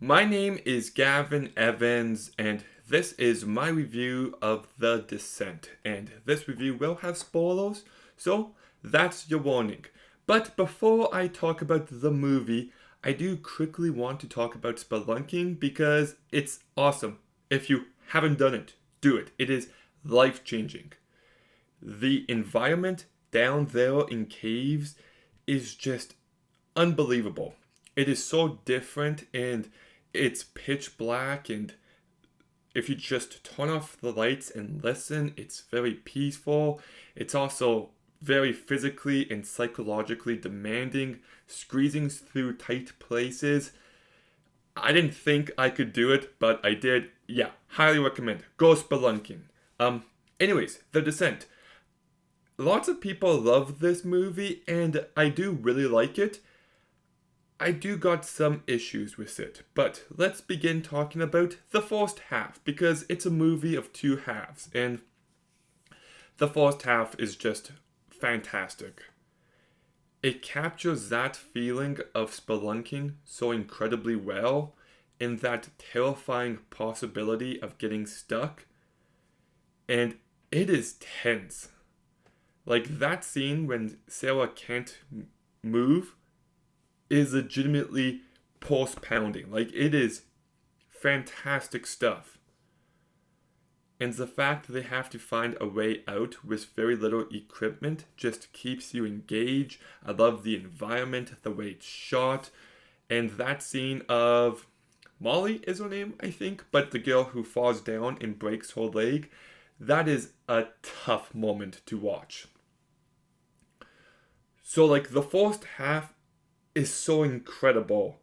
My name is Gavin Evans, and this is my review of The Descent. And this review will have spoilers, so that's your warning. But before I talk about the movie, I do quickly want to talk about spelunking because it's awesome. If you haven't done it, do it. It is life changing. The environment down there in caves is just unbelievable. It is so different and it's pitch black, and if you just turn off the lights and listen, it's very peaceful. It's also very physically and psychologically demanding, squeezing through tight places. I didn't think I could do it, but I did. Yeah, highly recommend. Go spelunking. Um, Anyways, The Descent. Lots of people love this movie, and I do really like it. I do got some issues with it, but let's begin talking about the first half because it's a movie of two halves, and the first half is just fantastic. It captures that feeling of spelunking so incredibly well, and that terrifying possibility of getting stuck, and it is tense. Like that scene when Sarah can't move is legitimately pulse pounding. Like it is fantastic stuff. And the fact that they have to find a way out with very little equipment just keeps you engaged. I love the environment, the way it's shot, and that scene of Molly is her name, I think, but the girl who falls down and breaks her leg. That is a tough moment to watch. So, like, the first half is so incredible.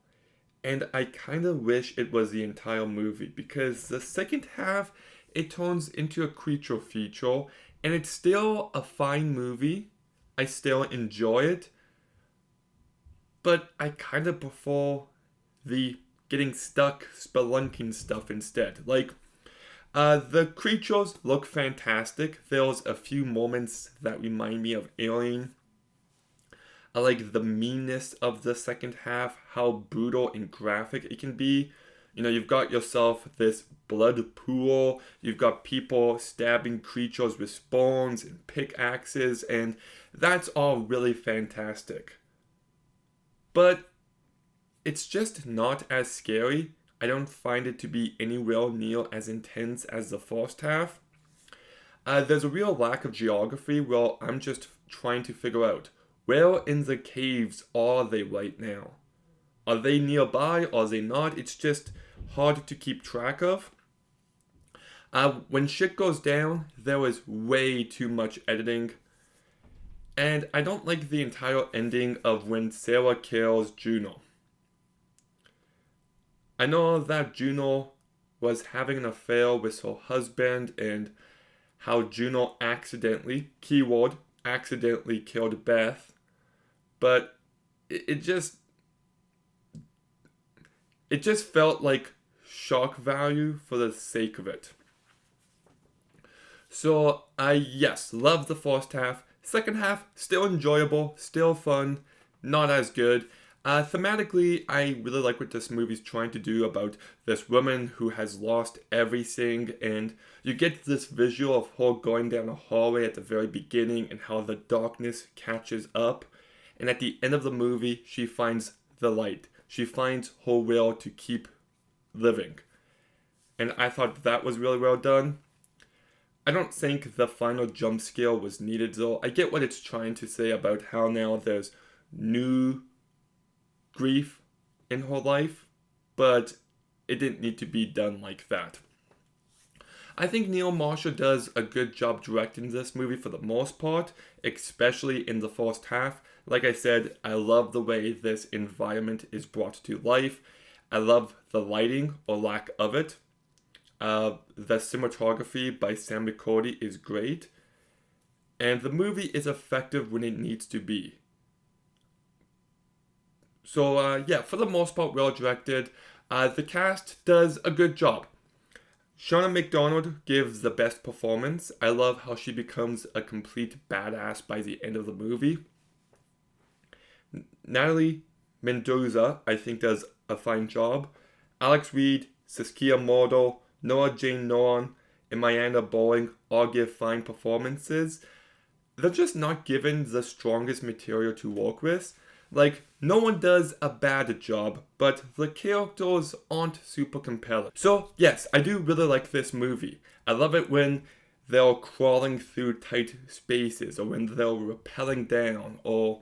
And I kind of wish it was the entire movie because the second half it turns into a creature feature and it's still a fine movie. I still enjoy it, but I kind of prefer the getting stuck spelunking stuff instead. Like the creatures look fantastic. There's a few moments that remind me of Alien. I like the meanness of the second half, how brutal and graphic it can be. You know, you've got yourself this blood pool, you've got people stabbing creatures with spoons and pickaxes, and that's all really fantastic. But it's just not as scary. I don't find it to be anywhere near as intense as the first half. There's a real lack of geography where I'm just trying to figure out where in the caves are they right now? Are they nearby? Are they not? It's just hard to keep track of. When shit goes down, there is way too much editing. And I don't like the entire ending of when Sarah kills Juno. I know that Juno was having an affair with her husband and how Juno accidentally, keyword, accidentally killed Beth. But it just felt like shock value for the sake of it. So I yes, love the first half. Second half, still enjoyable, still fun, not as good. Thematically, I really like what this movie's trying to do about this woman who has lost everything, and you get this visual of her going down a hallway at the very beginning and how the darkness catches up. And at the end of the movie, she finds the light. She finds her will to keep living. And I thought that was really well done. I don't think the final jump scare was needed though. I get what it's trying to say about how now there's new grief in her life, but it didn't need to be done like that. I think Neil Marshall does a good job directing this movie for the most part, especially in the first half. Like I said, I love the way this environment is brought to life. I love the lighting or lack of it. The cinematography by Sam McCordy is great. And the movie is effective when it needs to be. So, yeah, for the most part, well directed. The cast does a good job. Shauna McDonald gives the best performance. I love how she becomes a complete badass by the end of the movie. Natalie Mendoza, I think, does a fine job. Alex Reed, Saskia Mordell, Nora-Jane, and Miranda Bowling all give fine performances. They're just not given the strongest material to work with. Like, no one does a bad job, but the characters aren't super compelling. So, yes, I do really like this movie. I love it when they're crawling through tight spaces, or when they're rappelling down, or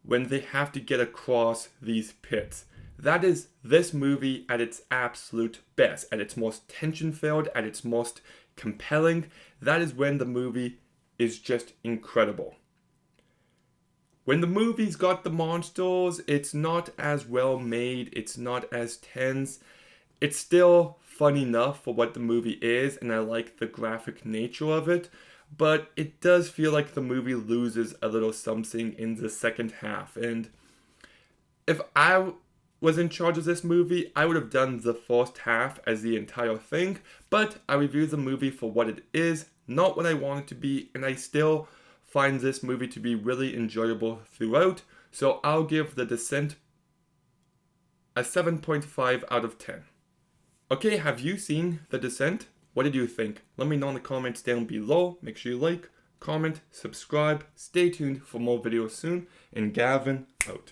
when they have to get across these pits. That is this movie at its absolute best, at its most tension-filled, at its most compelling. That is when the movie is just incredible. When the movie's got the monsters, it's not as well made, it's not as tense. It's still fun enough for what the movie is, and I like the graphic nature of it, but it does feel like the movie loses a little something in the second half. And if I was in charge of this movie, I would have done the first half as the entire thing, but I reviewed the movie for what it is, not what I want it to be, and I still find this movie to be really enjoyable throughout, so I'll give The Descent a 7.5 out of 10. Okay, have you seen The Descent? What did you think? Let me know in the comments down below. Make sure you like, comment, subscribe, stay tuned for more videos soon, and Gavin out.